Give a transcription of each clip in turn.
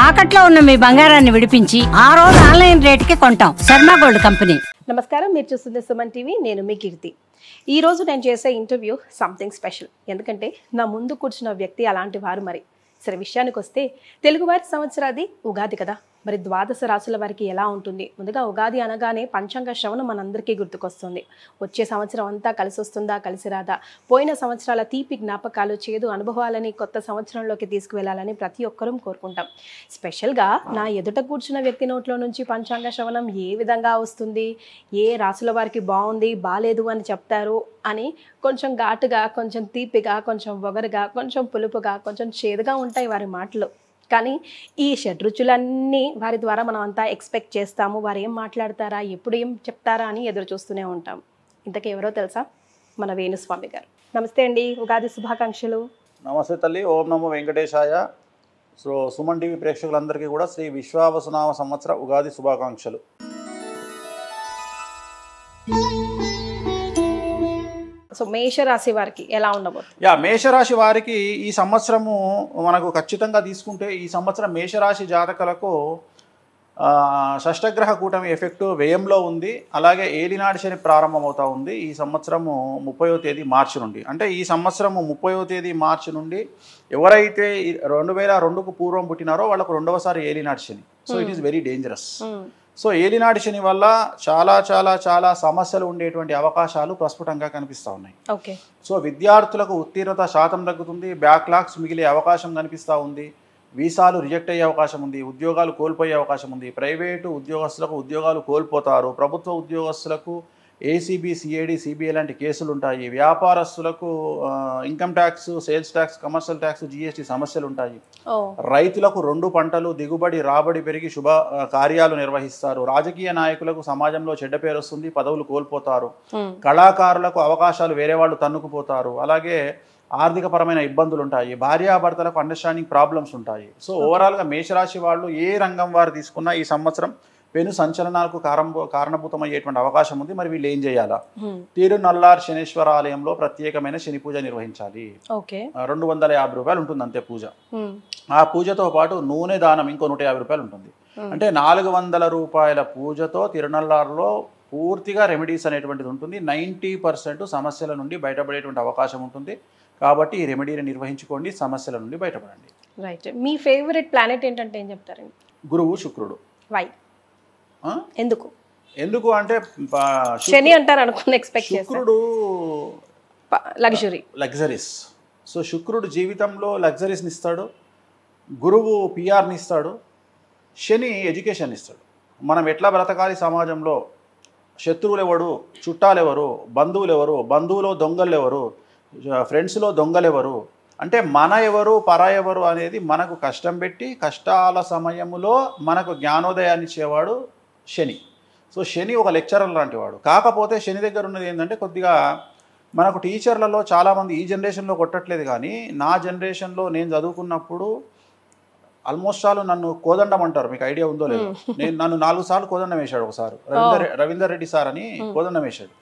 తాకట్లో ఉన్న మీ బంగారాన్ని విడిపించి ఆ రోజు ఆన్లైన్ రేటుకి కొంటాం. Sharma gold company. నమస్కారం, మీరు చూస్తుంది సుమన్ టీవీ. నేను మీ కీర్తి. ఈ రోజు నేను చేసే ఇంటర్వ్యూ సంథింగ్ స్పెషల్. ఎందుకంటే నా ముందు కూర్చున్న వ్యక్తి అలాంటి వారు. మరి సరే, విషయానికి వస్తే తెలుగువారి సంవత్సరాది ఉగాది కదా. మరి ద్వాదశ రాశుల వారికి ఎలా ఉంటుంది? ముందుగా ఉగాది అనగానే పంచాంగ శ్రవణం మనందరికీ గుర్తుకొస్తుంది. వచ్చే సంవత్సరం అంతా కలిసి వస్తుందా, కలిసి రాదా, పోయిన సంవత్సరాల తీపి జ్ఞాపకాలు, చేదు అనుభవాలని కొత్త సంవత్సరంలోకి తీసుకువెళ్ళాలని ప్రతి ఒక్కరూ కోరుకుంటాం. స్పెషల్గా నా ఎదుట కూర్చున్న వ్యక్తి నోట్లో నుంచి పంచాంగ శ్రవణం ఏ విధంగా వస్తుంది, ఏ రాశుల వారికి బాగుంది, బాలేదు అని చెప్తారు అని కొంచెం ఘాటుగా, కొంచెం తీపిగా, కొంచెం వగరుగా, కొంచెం పులుపుగా, కొంచెం చేదుగా ఉంటాయి వారి మాటలు. కానీ ఈ షడ్రుచులన్నీ వారి ద్వారా మనం అంతా ఎక్స్పెక్ట్ చేస్తాము. వారు ఏం మాట్లాడతారా, ఎప్పుడు ఏం చెప్తారా అని ఎదురు చూస్తూనే ఉంటాం. ఇంతకీ ఎవరో తెలుసా? మన వేణుస్వామి గారు. నమస్తే అండి, ఉగాది శుభాకాంక్షలు. నమస్తే తల్లి. ఓం నమో వెంకటేశాయ. సో సుమన్ టీవీ ప్రేక్షకులందరికీ కూడా శ్రీ విశ్వావసునామ సంవత్సర ఉగాది శుభాకాంక్షలు. సో మేషరాశి వారికి ఎలా ఉండబోతుంది? మేషరాశి వారికి ఈ సంవత్సరము మనకు ఖచ్చితంగా తీసుకుంటే, ఈ సంవత్సరం మేషరాశి జాతకులకు షష్టగ్రహ కూటమి ఎఫెక్టు వ్యయంలో ఉంది. అలాగే ఏలినాడు శని ప్రారంభమవుతూ ఉంది ఈ సంవత్సరము 30వ తేదీ మార్చి నుండి. అంటే ఈ సంవత్సరము 30వ తేదీ మార్చి నుండి ఎవరైతే 2002కు పూర్వం పుట్టినారో వాళ్ళకు రెండవసారి ఏలినాడు Shani. So it is very dangerous. So ఏలినాడు శని వల్ల చాలా చాలా చాలా సమస్యలు ఉండేటువంటి అవకాశాలు ప్రస్ఫుటంగా కనిపిస్తూ ఉన్నాయి. ఓకే. సో విద్యార్థులకు ఉత్తీర్ణత శాతం తగ్గుతుంది, బ్యాక్లాగ్స్ మిగిలే అవకాశం కనిపిస్తూ ఉంది, వీసాలు రిజెక్ట్ అయ్యే అవకాశం ఉంది, ఉద్యోగాలు కోల్పోయే అవకాశం ఉంది, ప్రైవేటు ఉద్యోగస్తులకు ఉద్యోగాలు కోల్పోతారు, ప్రభుత్వ ఉద్యోగస్తులకు ఏసీబీ, సిఐడి, సిబిఐ లాంటి కేసులు ఉంటాయి, వ్యాపారస్తులకు income tax, sales tax, commercial tax, GST సమస్యలు ఉంటాయి, రైతులకు 2 పంటలు దిగుబడి రాబడి పెరిగి శుభ కార్యాలు నిర్వహిస్తారు, రాజకీయ నాయకులకు సమాజంలో చెడ్డ పేరు వస్తుంది, పదవులు కోల్పోతారు, కళాకారులకు అవకాశాలు వేరే వాళ్ళు తన్నుకుపోతారు, అలాగే ఆర్థిక పరమైన ఇబ్బందులు ఉంటాయి, భార్యాభర్తలకు అండర్స్టాండింగ్ ప్రాబ్లమ్స్ ఉంటాయి. సో ఓవరాల్గా మేషరాశి వాళ్ళు ఏ రంగం వారు తీసుకున్నా ఈ సంవత్సరం పెను సంచలనాలకు కారణభూతమయ్యేటువంటి అవకాశం ఉంది. మరి వీళ్ళు ఏం చేయాలా? తిరునల్లార్ శనీశ్వర ఆలయంలో ప్రత్యేకమైన శని పూజ నిర్వహించాలి. 250 రూపాయలు ఉంటుంది అంతే పూజ. ఆ పూజతో పాటు నూనె దానం ఇంకో 150 రూపాయలు ఉంటుంది. అంటే 400 రూపాయల పూజతో తిరునల్లార్లో పూర్తిగా రెమెడీస్ అనేటువంటిది ఉంటుంది. 90% సమస్యల నుండి బయటపడేటువంటి అవకాశం ఉంటుంది. కాబట్టి ఈ రెమెడీని నిర్వహించుకోండి, సమస్యల నుండి బయటపడండి. రైట్. మీ ఫేవరెట్ ప్లానెట్ ఏంటంటే ఏం చెప్తారండి? గురువు, శుక్రుడు. వై? ఎందుకు అంటే శని అంటారు అనుకుని ఎక్స్పెక్ట్ చేస్తాను. శుక్రుడు లగ్జరీస్. సో శుక్రుడు జీవితంలో లగ్జరీస్ని ఇస్తాడు, గురువు పిఆర్ని ఇస్తాడు, శని ఎడ్యుకేషన్ ఇస్తాడు. మనం ఎట్లా బ్రతకాలి సమాజంలో, శత్రువులు ఎవరు, చుట్టాలు ఎవరు, బంధువులు ఎవరు, బంధువులో దొంగలు ఎవరు, ఫ్రెండ్స్లో దొంగలు ఎవరు, అంటే మన ఎవరు పర ఎవరు అనేది మనకు కష్టం పెట్టి కష్టాల సమయంలో మనకు జ్ఞానోదయాన్ని ఇచ్చేవాడు శని. సో శని ఒక లెక్చరర్ లాంటి వాడు. కాకపోతే శని దగ్గర ఉన్నది ఏంటంటే కొద్దిగా మనకు టీచర్లలో చాలామంది ఈ జనరేషన్లో కొట్టట్లేదు, కానీ నా జనరేషన్లో నేను చదువుకున్నప్పుడు ఆల్మోస్ట్ ఆల్ నన్ను కోదండం అంటారు. మీకు ఐడియా ఉందో లేదో? నన్ను 4 సార్లు కోదండం వేశాడు. ఒకసారి రవీందర్ రెడ్డి సార్ అని కోదండం వేశాడు.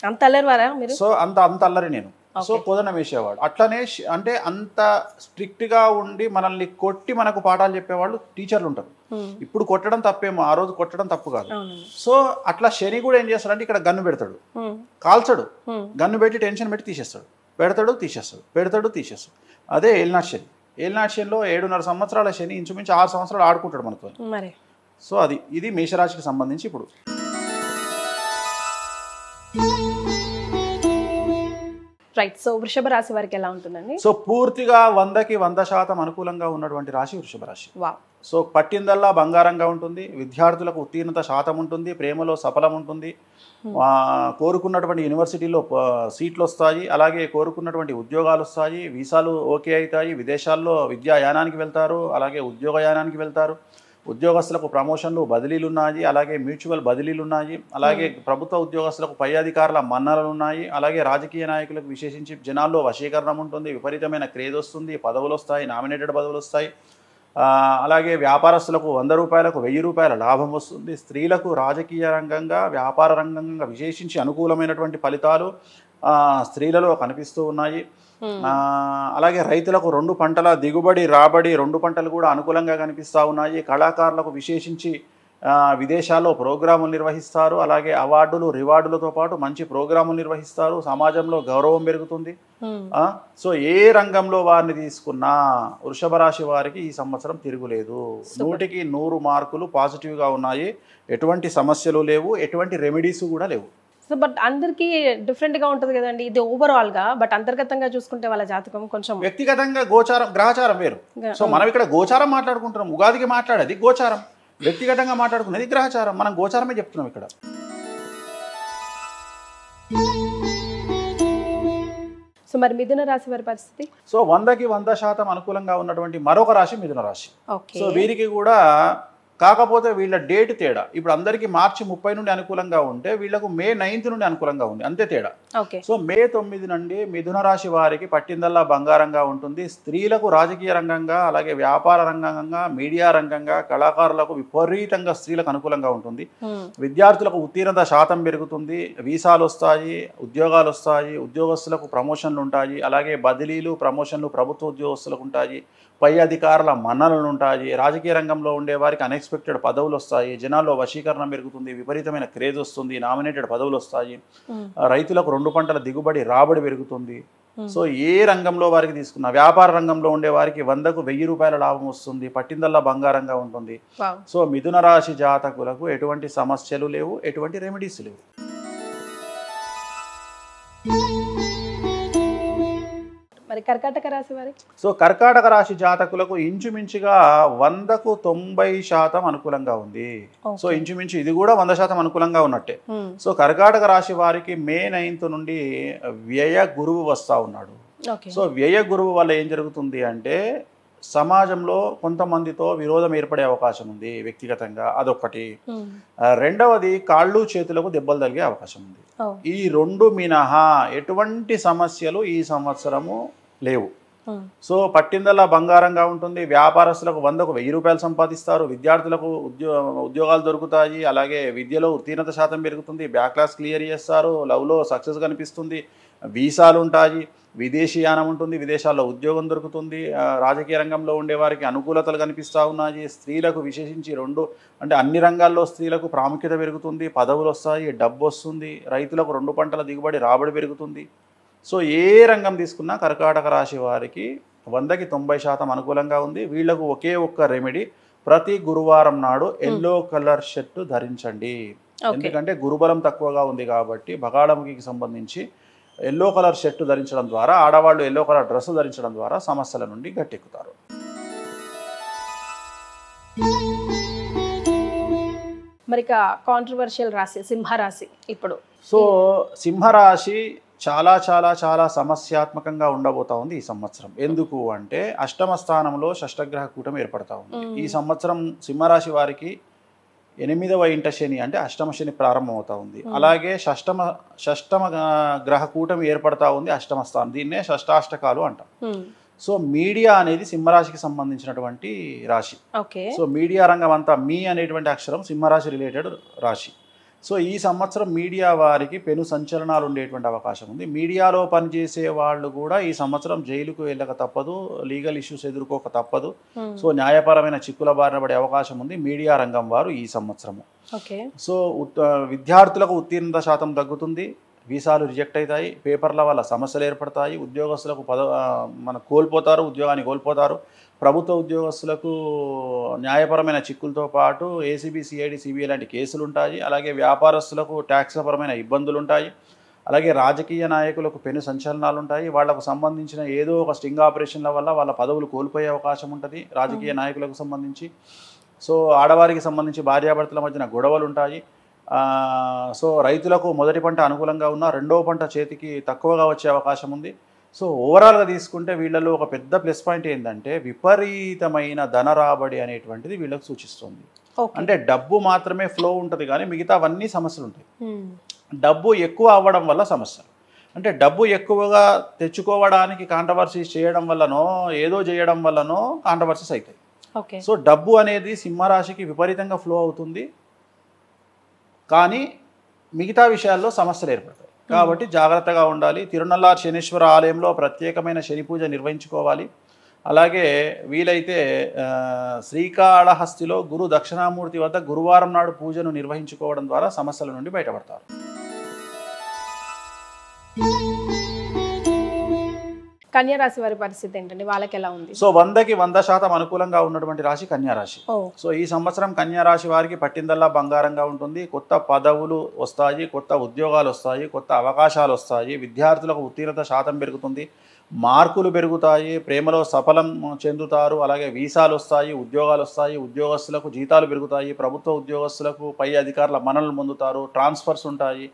సో అంత అల్లరి నేను. సో కోదండం వేసేవాడు. అట్లనే అంటే అంత స్ట్రిక్ట్గా ఉండి మనల్ని కొట్టి మనకు పాఠాలు చెప్పేవాళ్ళు టీచర్లు ఉంటారు. ఇప్పుడు కొట్టడం తప్పేమో, ఆ రోజు కొట్టడం తప్పు కాదు. సో అట్లా శని కూడా ఏం చేస్తాడంటే ఇక్కడ గన్ను పెడతాడు, కాల్చడు, గన్ను పెట్టి టెన్షన్ పెట్టి తీసేస్తాడు, పెడతాడు తీసేస్తాడు, పెడతాడు తీసేస్తాడు. అదే ఏలినాటి శని. ఏలినాటి శనిలో 7.5 సంవత్సరాల శని ఇంచుమించు 6 సంవత్సరాలు ఆడుకుంటాడు మనతో. సో ఇది మేషరాశికి సంబంధించి. ఇప్పుడు రైట్. సో వృషభ రాశి వారికి ఎలా ఉంటుందండి? సో పూర్తిగా 100కి 100% అనుకూలంగా ఉన్నటువంటి రాశి వృషభ రాశి. సో పట్టిందల్లా బంగారంగా ఉంటుంది, విద్యార్థులకు ఉత్తీర్ణత శాతం ఉంటుంది, ప్రేమలో సఫలం ఉంటుంది, కోరుకున్నటువంటి యూనివర్సిటీలో సీట్లు వస్తాయి, అలాగే కోరుకున్నటువంటి ఉద్యోగాలు వస్తాయి, వీసాలు ఓకే అవుతాయి, విదేశాల్లో విద్యాయానానికి వెళ్తారు, అలాగే ఉద్యోగయానానికి వెళ్తారు, ఉద్యోగస్తులకు ప్రమోషన్లు బదిలీలు ఉన్నాయి, అలాగే మ్యూచువల్ బదిలీలు ఉన్నాయి, అలాగే ప్రభుత్వ ఉద్యోగస్తులకు పై అధికారుల మన్ననలు ఉన్నాయి, అలాగే రాజకీయ నాయకులకు విశేషించి జనాల్లో వశీకరణం ఉంటుంది, విపరీతమైన క్రేజ్ వస్తుంది, పదవులు వస్తాయి, నామినేటెడ్ పదవులు వస్తాయి, అలాగే వ్యాపారస్తులకు 100 రూపాయలకు 1000 రూపాయల లాభం వస్తుంది, స్త్రీలకు రాజకీయ రంగంగా వ్యాపార రంగంగా విశేషించి అనుకూలమైనటువంటి ఫలితాలు స్త్రీలలో కనిపిస్తూ ఉన్నాయి. అలాగే రైతులకు 2 పంటల దిగుబడి రాబడి 2 పంటలు కూడా అనుకూలంగా కనిపిస్తూ ఉన్నాయి. కళాకారులకు విశేషించి విదేశాల్లో ప్రోగ్రాములు నిర్వహిస్తారు. అలాగే అవార్డులు రివార్డులతో పాటు మంచి ప్రోగ్రాములు నిర్వహిస్తారు. సమాజంలో గౌరవం పెరుగుతుంది. సో ఏ రంగంలో వారిని తీసుకున్నా వృషభ రాశి వారికి ఈ సంవత్సరం తిరుగులేదు. 100కి 100 మార్కులు పాజిటివ్గా ఉన్నాయి. ఎటువంటి సమస్యలు లేవు, ఎటువంటి రెమెడీస్ కూడా లేవు. సో బట్ అందరికీ డిఫరెంట్గా ఉంటుంది కదండి ఇది ఓవరాల్గా. బట్ అంతర్గతంగా చూసుకుంటే వాళ్ళ జాతకం కొంచెం వ్యక్తిగతంగా గోచారం గ్రహచారం వేరు. సో మనం ఇక్కడ గోచారం మాట్లాడుకుంటున్నాం. ఉగాదికి మాట్లాడేది గోచారం, వ్యక్తిగతంగా మాట్లాడుకునేది గ్రహచారం. మనం గోచారమే చెప్తున్నాం ఇక్కడ. సో మరి మిథున రాశి వారి పరిస్థితి? సో 100కి 100% అనుకూలంగా ఉన్నటువంటి మరొక రాశి మిథున రాశి. సో వీరికి కూడా కాకపోతే వీళ్ళ డేట్ తేడా. ఇప్పుడు అందరికీ మార్చి 30 నుండి అనుకూలంగా ఉంటే వీళ్ళకు మే 9 నుండి అనుకూలంగా ఉంది, అంతే తేడా. సో మే 9 నుండి మిథున రాశి వారికి పట్టిందల్లా బంగారంగా ఉంటుంది. స్త్రీలకు రాజకీయ రంగంగా, అలాగే వ్యాపార రంగంగా, మీడియా రంగంగా, కళాకారులకు విపరీతంగా స్త్రీలకు అనుకూలంగా ఉంటుంది. విద్యార్థులకు ఉత్తీర్ణత శాతం పెరుగుతుంది. వీసాలు వస్తాయి, ఉద్యోగాలు వస్తాయి, ఉద్యోగస్తులకు ప్రమోషన్లు ఉంటాయి. అలాగే బదిలీలు, ప్రమోషన్లు ప్రభుత్వ ఉద్యోగస్తులకు ఉంటాయి. పై అధికారుల మన్ననలు ఉంటాయి. రాజకీయ రంగంలో ఉండే వారికి అన్ఎక్స్పెక్టెడ్ పదవులు వస్తాయి. జనాల్లో వశీకరణ పెరుగుతుంది. విపరీతమైన క్రేజ్ వస్తుంది. నామినేటెడ్ పదవులు వస్తాయి. రైతులకు 2 పంటల దిగుబడి రాబడి పెరుగుతుంది. సో ఏ రంగంలో వారికి తీసుకున్న, వ్యాపార రంగంలో ఉండే వారికి 100కు 1000 రూపాయల లాభం వస్తుంది. పట్టిందల్లా బంగారంగా ఉంటుంది. సో మిథున రాశి జాతకులకు ఎటువంటి సమస్యలు లేవు, ఎటువంటి రెమెడీస్ లేవు. మరి కర్కాటక రాశి వారి? సో కర్కాటక రాశి జాతకులకు ఇంచుమించుగా 100కు 90% అనుకూలంగా ఉంది. సో ఇంచుమించు ఇది కూడా 100% అనుకూలంగా ఉన్నట్టే. సో కర్కాటక రాశి వారికి మే 9 నుండి వ్యయ గురువు వస్తా ఉన్నాడు. సో వ్యయ గురువు వల్ల ఏం జరుగుతుంది అంటే సమాజంలో కొంతమందితో విరోధం ఏర్పడే అవకాశం ఉంది వ్యక్తిగతంగా, అదొక్కటి. రెండవది కాళ్ళు చేతులకు దెబ్బలు తగిలే అవకాశం ఉంది. ఈ 2 మినహా ఎటువంటి సమస్యలు ఈ సంవత్సరము లేవు. సో పట్టిందల్లా బంగారంగా ఉంటుంది. వ్యాపారస్తులకు 100కు 1000 రూపాయలు సంపాదిస్తారు. విద్యార్థులకు ఉద్యోగాలు దొరుకుతాయి. అలాగే విద్యలో ఉత్తీర్ణత శాతం పెరుగుతుంది. బ్యాక్లాస్ క్లియర్ చేస్తారు. లవ్లో సక్సెస్ కనిపిస్తుంది. వీసాలు ఉంటాయి. విదేశీయానం ఉంటుంది. విదేశాల్లో ఉద్యోగం దొరుకుతుంది. రాజకీయ రంగంలో ఉండే వారికి అనుకూలతలు కనిపిస్తూ ఉన్నాయి. స్త్రీలకు విశేషించి అన్ని రంగాల్లో స్త్రీలకు ప్రాముఖ్యత పెరుగుతుంది. పదవులు వస్తాయి, డబ్బు వస్తుంది. రైతులకు 2 పంటల దిగుబడి రాబడి పెరుగుతుంది. సో ఏ రంగం తీసుకున్నా కర్కాటక రాశి వారికి 100కి 90% అనుకూలంగా ఉంది. వీళ్లకు ఒకే ఒక్క రెమెడీ, ప్రతి గురువారం నాడు ఎల్లో కలర్ షర్ట్ ధరించండి. ఎందుకంటే గురుబలం తక్కువగా ఉంది కాబట్టి బగాళముఖికి సంబంధించి ఎల్లో కలర్ షర్ట్ ధరించడం ద్వారా, ఆడవాళ్ళు ఎల్లో కలర్ డ్రెస్ ధరించడం ద్వారా సమస్యల నుండి గట్టెక్కుతారు. మరి కాంట్రవర్షియల్ రాశి సింహరాశి ఇప్పుడు. సో సింహరాశి చాలా చాలా చాలా సమస్యాత్మకంగా ఉండబోతా ఉంది ఈ సంవత్సరం. ఎందుకు అంటే అష్టమ స్థానంలో షష్టగ్రహ కూటమి ఏర్పడతా ఉంది. ఈ సంవత్సరం సింహరాశి వారికి 8వ ఇంట శని అంటే అష్టమ శని ప్రారంభం అవుతా ఉంది. అలాగే షష్టమ గ్రహ కూటమి ఏర్పడతా ఉంది అష్టమ స్థానం. దీన్నే షష్టాష్టకాలు అంటాం. సో మీడియా అనేది సింహరాశికి సంబంధించినటువంటి రాశి. సో మీడియా రంగం అంతా మీ అనేటువంటి అక్షరం సింహరాశి రిలేటెడ్ రాశి. సో ఈ సంవత్సరం మీడియా వారికి పెను సంచలనాలు ఉండేటువంటి అవకాశం ఉంది. మీడియాలో పనిచేసే వాళ్ళు కూడా ఈ సంవత్సరం జైలుకు వెళ్ళక తప్పదు, లీగల్ ఇష్యూస్ ఎదుర్కోక తప్పదు. సో న్యాయపరమైన చిక్కుల బారిన పడే అవకాశం ఉంది మీడియా రంగం వారు ఈ సంవత్సరము. సో విద్యార్థులకు ఉత్తీర్ణత శాతం తగ్గుతుంది. వీసాలు రిజెక్ట్ అవుతాయి. పేపర్ల వల్ల సమస్యలు ఏర్పడతాయి. ఉద్యోగస్తులకు కోల్పోతారు, ఉద్యోగాన్ని కోల్పోతారు. ప్రభుత్వ ఉద్యోగస్తులకు న్యాయపరమైన చిక్కులతో పాటు ఏసీబీ, సిఐడి, సిబిఐ లాంటి కేసులు ఉంటాయి. అలాగే వ్యాపారస్తులకు ట్యాక్స్పరమైన ఇబ్బందులు ఉంటాయి. అలాగే రాజకీయ నాయకులకు పెను సంచలనాలు ఉంటాయి. వాళ్లకు సంబంధించిన ఏదో ఒక స్టింగ్ ఆపరేషన్ల వల్ల వాళ్ళ పదవులు కోల్పోయే అవకాశం ఉంటుంది రాజకీయ నాయకులకు సంబంధించి. సో ఆడవారికి సంబంధించి భార్యాభర్తల మధ్యన గొడవలు ఉంటాయి. సో రైతులకు మొదటి పంట అనుకూలంగా ఉన్న 2వ పంట చేతికి తక్కువగా వచ్చే అవకాశం ఉంది. సో ఓవరాల్గా తీసుకుంటే వీళ్ళలో ఒక పెద్ద ప్లస్ పాయింట్ ఏంటంటే విపరీతమైన ధన రాబడి అనేటువంటిది వీళ్ళకు సూచిస్తుంది. అంటే డబ్బు మాత్రమే ఫ్లో ఉంటుంది కానీ మిగతావన్నీ సమస్యలు ఉంటాయి. డబ్బు ఎక్కువ అవ్వడం వల్ల సమస్యలు, అంటే డబ్బు ఎక్కువగా తెచ్చుకోవడానికి కాంట్రవర్సీస్ చేయడం వల్లనో ఏదో చేయడం వల్లనో కాంట్రవర్సీస్ అవుతాయి. సో డబ్బు అనేది సింహరాశికి విపరీతంగా ఫ్లో అవుతుంది కానీ మిగతా విషయాల్లో సమస్యలు ఏర్పడతాయి. కాబట్టి జాగ్రత్తగా ఉండాలి. తిరునల్లార్ శనీశ్వర ఆలయంలో ప్రత్యేకమైన శని పూజ నిర్వహించుకోవాలి. అలాగే వీలైతే శ్రీకాళహస్తిలో గురు దక్షిణామూర్తి వద్ద గురువారం నాడు పూజను నిర్వహించుకోవడం ద్వారా సమస్యల నుండి బయటపడతారు. కన్యా రాశి వారి పరిస్థితి ఏంటండి, వాళ్ళకి ఎలా ఉంది? సో 100కి 100% అనుకూలంగా ఉన్నటువంటి రాశి కన్యా రాశి. సో ఈ సంవత్సరం కన్యా రాశి వారికి పట్టిందల్లా బంగారంగా ఉంటుంది. కొత్త పదవులు వస్తాయి, కొత్త ఉద్యోగాలు వస్తాయి, కొత్త అవకాశాలు వస్తాయి. విద్యార్థులకు ఉత్తీర్ణత శాతం పెరుగుతుంది, మార్కులు పెరుగుతాయి, ప్రేమలో సఫలం చెందుతారు. అలాగే వీసాలు వస్తాయి, ఉద్యోగాలు వస్తాయి, ఉద్యోగస్తులకు జీతాలు పెరుగుతాయి, ప్రభుత్వ ఉద్యోగస్తులకు పై అధికారుల మన్ననలు పొందుతారు, ట్రాన్స్ఫర్స్ ఉంటాయి,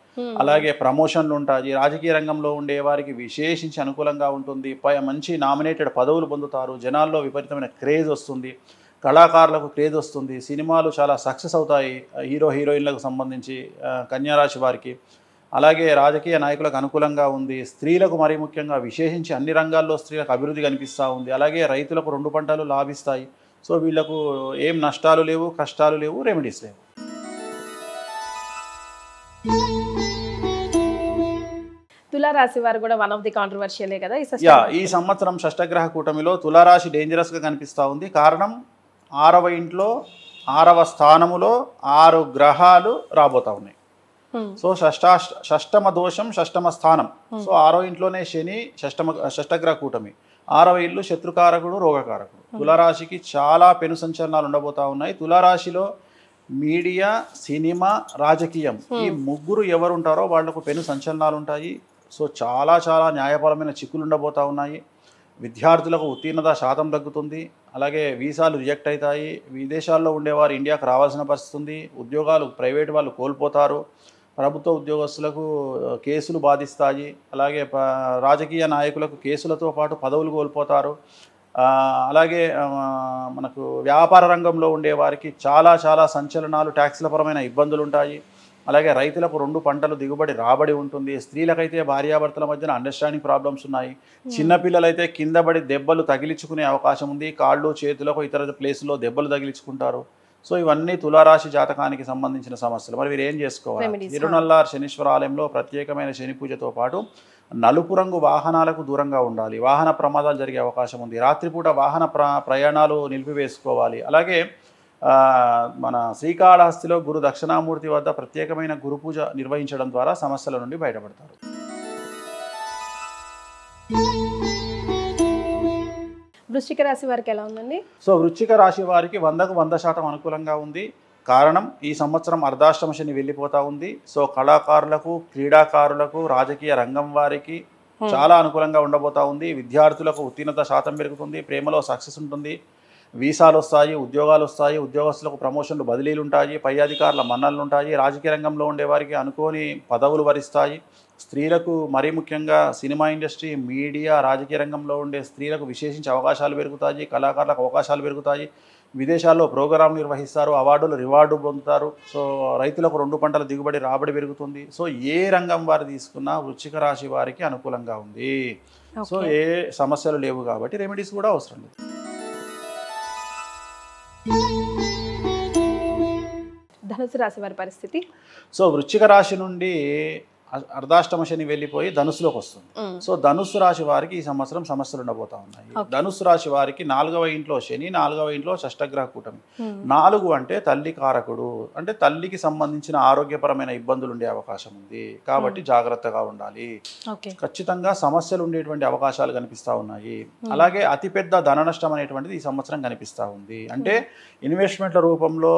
అలాగే ప్రమోషన్లు ఉంటాయి. రాజకీయ రంగంలో ఉండే వారికి విశేషించి అనుకూలంగా ఉంటుంది. మంచి నామినేటెడ్ పదవులు పొందుతారు. జనాల్లో విపరీతమైన క్రేజ్ వస్తుంది, కళాకారులకు క్రేజ్ వస్తుంది, సినిమాలు చాలా సక్సెస్ అవుతాయి హీరోయిన్లకు సంబంధించి కన్యారాశి వారికి. అలాగే రాజకీయ నాయకులకు అనుకూలంగా ఉంది. స్త్రీలకు మరీ ముఖ్యంగా విశేషించి అన్ని రంగాల్లో స్త్రీలకు అభివృద్ధి కనిపిస్తూ ఉంది. అలాగే రైతులకు 2 పంటలు లాభిస్తాయి. సో వీళ్లకు ఏం నష్టాలు లేవు, కష్టాలు లేవు, రెమెడీస్ లేవు. తులారాశి వారు కూడా వన్ ఆఫ్ ది కాంట్రవర్షియలే కదా ఈ సంవత్సరం షష్టగ్రహ కూటమిలో తులారాశి డేంజరస్గా కనిపిస్తూ ఉంది. కారణం 6వ ఇంట్లో 6వ స్థానములో 6 గ్రహాలు రాబోతా ఉన్నాయి. సో షష్టమ దోషం, షష్టమ స్థానం. సో 6వ ఇంట్లోనే శని, షష్టగ్రహ కూటమి. 6వ ఇల్లు శత్రుకారకుడు, రోగకారకుడు. తులారాశికి చాలా పెను సంచలనాలు ఉండబోతా ఉన్నాయి. తులారాశిలో మీడియా, సినిమా, రాజకీయం ఈ ముగ్గురు ఎవరు ఉంటారో వాళ్లకు పెను సంచలనాలు ఉంటాయి. సో చాలా న్యాయపరమైన చిక్కులు ఉండబోతా ఉన్నాయి. విద్యార్థులకు ఉత్తీర్ణత శాతం తగ్గుతుంది. అలాగే వీసాలు రిజెక్ట్ అవుతాయి. విదేశాల్లో ఉండేవారు ఇండియాకు రావాల్సిన పరిస్థితి ఉంది. ఉద్యోగాలు ప్రైవేట్ వాళ్ళు కోల్పోతారు. ప్రభుత్వ ఉద్యోగస్తులకు కేసులు బాధిస్తాయి. అలాగే రాజకీయ నాయకులకు కేసులతో పాటు పదవులు కోల్పోతారు. అలాగే మనకు వ్యాపార రంగంలో ఉండే వారికి చాలా సంచలనాలు, ట్యాక్స్ల పరమైన ఇబ్బందులు ఉంటాయి. అలాగే రైతులకు 2 పంటలు దిగుబడి రాబడి ఉంటుంది. స్త్రీలకైతే భార్యాభర్తల మధ్యన అండర్స్టాండింగ్ ప్రాబ్లమ్స్ ఉన్నాయి. చిన్నపిల్లలైతే కింద పడి దెబ్బలు తగిలించుకునే అవకాశం ఉంది. కాళ్ళు, చేతులకు ఇతర ప్లేసుల్లో దెబ్బలు తగిలించుకుంటారు. సో ఇవన్నీ తులారాశి జాతకానికి సంబంధించిన సమస్యలు. మరి వీరు ఏం చేసుకోవాలి? తిరునల్లార్ శనీశ్వర ఆలయంలో ప్రత్యేకమైన శని పూజతో పాటు నలుపు రంగు వాహనాలకు దూరంగా ఉండాలి. వాహన ప్రమాదాలు జరిగే అవకాశం ఉంది. రాత్రిపూట వాహన ప్రయాణాలు నిలిపివేసుకోవాలి. అలాగే మన శ్రీకాళహస్తిలో గురు దక్షిణామూర్తి వద్ద ప్రత్యేకమైన గురు పూజ నిర్వహించడం ద్వారా సమస్యల నుండి బయటపడతారు. వృశ్చిక రాశి వారికి ఎలా ఉందండి? సో వృశ్చిక రాశి వారికి 100కు 100% అనుకూలంగా ఉంది. కారణం ఈ సంవత్సరం అర్ధాష్టమ శని వెళ్ళిపోతూ ఉంది. సో కళాకారులకు, క్రీడాకారులకు, రాజకీయ రంగం వారికి చాలా అనుకూలంగా ఉండబోతా ఉంది. విద్యార్థులకు ఉత్తీర్ణత శాతం పెరుగుతుంది, ప్రేమలో సక్సెస్ ఉంటుంది, వీసాలు వస్తాయి, ఉద్యోగాలు వస్తాయి, ఉద్యోగస్తులకు ప్రమోషన్లు, బదిలీలు ఉంటాయి, పై అధికారుల మన్ననలు ఉంటాయి. రాజకీయ రంగంలో ఉండేవారికి అనుకోని పదవులు వరిస్తాయి. స్త్రీలకు మరీ ముఖ్యంగా సినిమా ఇండస్ట్రీ, మీడియా, రాజకీయ రంగంలో ఉండే స్త్రీలకు విశేషించి అవకాశాలు పెరుగుతాయి. కళాకారులకు అవకాశాలు పెరుగుతాయి. విదేశాల్లో ప్రోగ్రాం నిర్వహిస్తారు, అవార్డులు, రివార్డు పొందుతారు. సో రైతులకు 2 పంటల దిగుబడి రాబడి పెరుగుతుంది. సో ఏ రంగం వారు తీసుకున్నా వృశ్చిక రాశి వారికి అనుకూలంగా ఉంది. సో ఏ సమస్యలు లేవు కాబట్టి రెమెడీస్ కూడా అవసరం లేదు. ధనుసు రాశి వారి పరిస్థితి? సో వృశ్చిక రాశి నుండి అర్ధాష్టమ శని వెళ్ళిపోయి ధనుసులోకి వస్తుంది. సో ధనుసు రాశి వారికి ఈ సంవత్సరం సమస్యలు ఉండబోతా ఉన్నాయి. ధనుసు రాశి వారికి 4వ ఇంట్లో శని, 4వ ఇంట్లో షష్టగ్రహ కూటమి. 4 అంటే తల్లి కారకుడు, అంటే తల్లికి సంబంధించిన ఆరోగ్యపరమైన ఇబ్బందులు ఉండే అవకాశం ఉంది. కాబట్టి జాగ్రత్తగా ఉండాలి. ఖచ్చితంగా సమస్యలు ఉండేటువంటి అవకాశాలు కనిపిస్తూ ఉన్నాయి. అలాగే అతిపెద్ద ధన నష్టం అనేటువంటిది ఈ సంవత్సరం కనిపిస్తూ ఉంది. అంటే ఇన్వెస్ట్మెంట్ల రూపంలో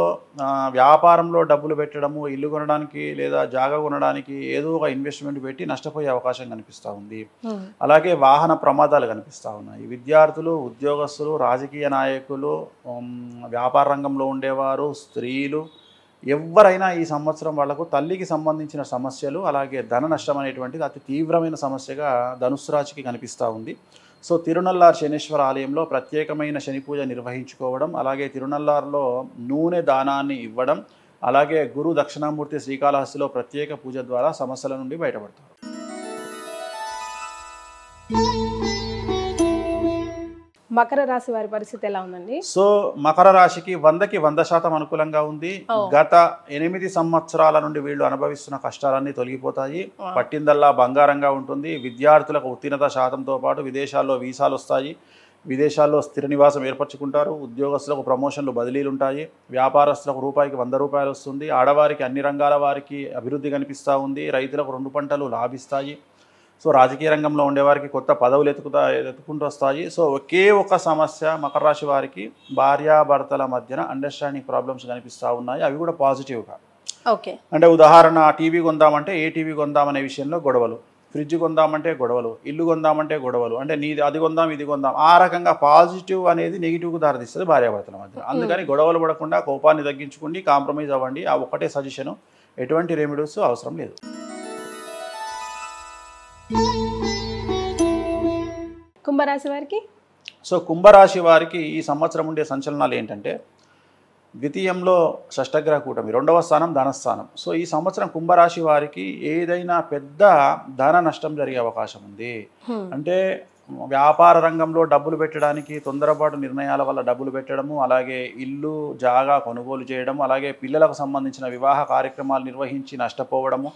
వ్యాపారంలో డబ్బులు పెట్టడము, ఇల్లు కొనడానికి లేదా జాగా కొనడానికి ఏదో ఒక ఇన్వెస్ట్మెంట్ పెట్టి నష్టపోయే అవకాశం కనిపిస్తూ ఉంది. అలాగే వాహన ప్రమాదాలు కనిపిస్తూ ఉన్నాయి. విద్యార్థులు, ఉద్యోగస్తులు, రాజకీయ నాయకులు, వ్యాపార రంగంలో ఉండేవారు, స్త్రీలు ఎవరైనా ఈ సంవత్సరం వాళ్లకు తల్లికి సంబంధించిన సమస్యలు, అలాగే ధన నష్టం అనేటువంటిది అతి తీవ్రమైన సమస్యగా ధనుస్సు రాశికి కనిపిస్తూ ఉంది. సో తిరునల్లార్ శనీశ్వర ఆలయంలో ప్రత్యేకమైన శని పూజ నిర్వహించుకోవడం, అలాగే తిరునల్లార్లో నూనె దానాన్ని ఇవ్వడం, అలాగే గురు దక్షిణామూర్తి శ్రీకాళహస్తిలో ప్రత్యేక పూజ ద్వారా సమస్యల నుండి బయటపడతారు. మకర రాశి వారి పరిస్థితి ఎలా ఉందండి? సో మకర రాశికి 100కి 100% అనుకూలంగా ఉంది. గత 8 సంవత్సరాల నుండి వీళ్ళు అనుభవిస్తున్న కష్టాలన్నీ తొలగిపోతాయి. పట్టిందల్లా బంగారంగా ఉంటుంది. విద్యార్థులకు ఉత్తీర్ణత శాతంతో పాటు విదేశాల్లో వీసాలు వస్తాయి. విదేశాల్లో స్థిర నివాసం ఏర్పరచుకుంటారు. ఉద్యోగస్తులకు ప్రమోషన్లు బదిలీలు ఉంటాయి. వ్యాపారస్తులకు రూపాయికి 100 రూపాయలు వస్తుంది. ఆడవారికి అన్ని రంగాల వారికి అభివృద్ధి కనిపిస్తూ ఉంది. రైతులకు 2 పంటలు లాభిస్తాయి. సో రాజకీయ రంగంలో ఉండేవారికి కొత్త పదవులు ఎత్తుకుంటూ వస్తాయి. సో ఒకే ఒక సమస్య మకర రాశి వారికి భార్యాభర్తల మధ్యన అండర్స్టాండింగ్ ప్రాబ్లమ్స్ కనిపిస్తూ ఉన్నాయి. అవి కూడా పాజిటివ్గా. ఓకే, అంటే ఉదాహరణ టీవీ కొందామంటే ఏ టీవీ కొందామనే విషయంలో గొడవలు, ఫ్రిడ్జ్ కొందామంటే గొడవలు, ఇల్లు కొందామంటే గొడవలు, అంటే నీది అది కొందాం ఇది కొందాం, ఆ రకంగా పాజిటివ్ అనేది నెగిటివ్కు దారితీస్తుంది భార్యాభర్తల మధ్య. అందుకని గొడవలు పడకుండా కోపాన్ని తగ్గించుకోండి, కాంప్రమైజ్ అవ్వండి. ఆ ఒక్కటే సజెషను, ఎటువంటి రెమెడీస్ అవసరం లేదు. కుంభరాశి వారికి? సో కుంభరాశి వారికి ఈ సంవత్సరం ఉండే సంచలనాలు ఏంటంటే, ద్వితీయంలో షష్టగ్రహ కూటమి, 2వ స్థానం ధనస్థానం. సో ఈ సంవత్సరం కుంభరాశి వారికి ఏదైనా పెద్ద ధన నష్టం జరిగే అవకాశం ఉంది. అంటే వ్యాపార రంగంలో డబ్బులు పెట్టడానికి తొందరపాటు నిర్ణయాల వల్ల డబ్బులు పెట్టడము, అలాగే ఇల్లు జాగా కొనుగోలు చేయడము, అలాగే పిల్లలకు సంబంధించిన వివాహ కార్యక్రమాలు నిర్వహించి నష్టపోవడము,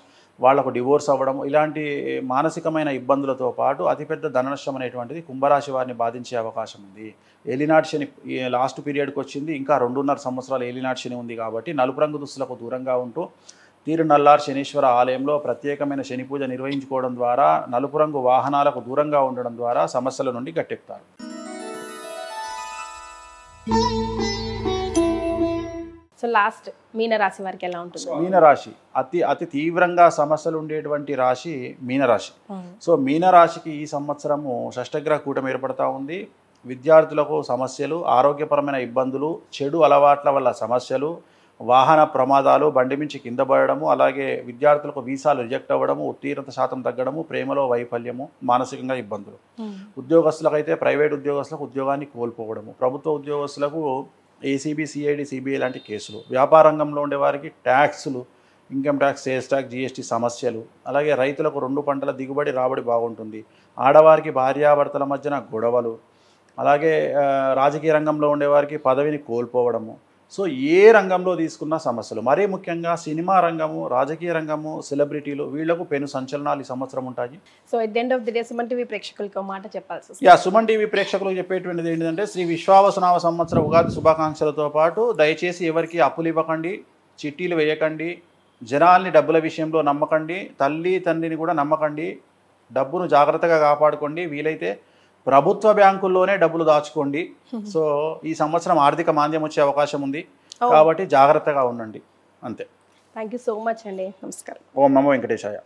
వాళ్లకు డివోర్స్ అవ్వడం, ఇలాంటి మానసికమైన ఇబ్బందులతో పాటు అతిపెద్ద ధన నష్టం అనేటువంటిది కుంభరాశి వారిని బాధించే అవకాశం ఉంది. ఏలినాటి శని లాస్ట్ పీరియడ్కి వచ్చింది. ఇంకా 2.5 సంవత్సరాలు ఏలినాటి శని ఉంది కాబట్టి నలుపు రంగు దుస్తులకు దూరంగా ఉంటూ తీరునల్లార్ శనీశ్వర ఆలయంలో ప్రత్యేకమైన శని పూజ నిర్వహించుకోవడం ద్వారా, నలుపు రంగు వాహనాలకు దూరంగా ఉండడం ద్వారా సమస్యల నుండి గట్టెక్కుతారు. సో లాస్ట్ మీనరాశి వారికి ఎలా ఉంటుంది? మీనరాశి అతి తీవ్రంగా సమస్యలు ఉండేటువంటి రాశి మీనరాశి. సో మీనరాశికి ఈ సంవత్సరము షష్టగ్రహ కూటమి ఏర్పడతా ఉంది. విద్యార్థులకు సమస్యలు, ఆరోగ్యపరమైన ఇబ్బందులు, చెడు అలవాట్ల వల్ల సమస్యలు, వాహన ప్రమాదాలు, బండి మించి కింద పడడము, అలాగే విద్యార్థులకు వీసాలు రిజెక్ట్ అవ్వడము, ఉత్తీర్ణత శాతం తగ్గడము, ప్రేమలో వైఫల్యము, మానసికంగా ఇబ్బందులు. ఉద్యోగస్తులకైతే ప్రైవేట్ ఉద్యోగస్తులకు ఉద్యోగాన్ని కోల్పోవడము, ప్రభుత్వ ఉద్యోగస్తులకు ఏసీబీ, సిఐడి, సిబిఐ లాంటి కేసులు, వ్యాపార రంగంలో ఉండేవారికి ట్యాక్సులు, income tax, sales tax, GST సమస్యలు, అలాగే రైతులకు 2 పంటల దిగుబడి రాబడి బాగుంటుంది. ఆడవారికి భార్యాభర్తల మధ్యన గొడవలు, అలాగే రాజకీయ రంగంలో ఉండేవారికి పదవిని కోల్పోవడము. సో ఏ రంగంలో తీసుకున్న సమస్యలు, మరీ ముఖ్యంగా సినిమా రంగము, రాజకీయ రంగము, సెలబ్రిటీలు, వీళ్లకు పెను సంచలనాలు ఈ సంవత్సరం ఉంటాయి. So at the end of the day Suman TV ప్రేక్షకులకు మాట చెప్పాల్సి వస్తుంది. సుమన్ టీవీ ప్రేక్షకులకు చెప్పేటువంటిది ఏంటంటే, శ్రీ విశ్వావసునామ సంవత్సర ఉగాది శుభాకాంక్షలతో పాటు దయచేసి ఎవరికి అప్పులు ఇవ్వకండి, చిట్టీలు వేయకండి, జనాల్ని డబ్బుల విషయంలో నమ్మకండి, తల్లి తండ్రిని కూడా నమ్మకండి, డబ్బును జాగ్రత్తగా కాపాడుకోండి, వీలైతే ప్రభుత్వ బ్యాంకుల్లోనే డబ్బులు దాచుకోండి. సో ఈ సంవత్సరం ఆర్థిక మాంద్యం వచ్చే అవకాశం ఉంది కాబట్టి జాగ్రత్తగా ఉండండి. అంతే. థ్యాంక్ యూ సో మచ్ అండి. నమస్కారం. ఓం నమో వెంకటేశాయ.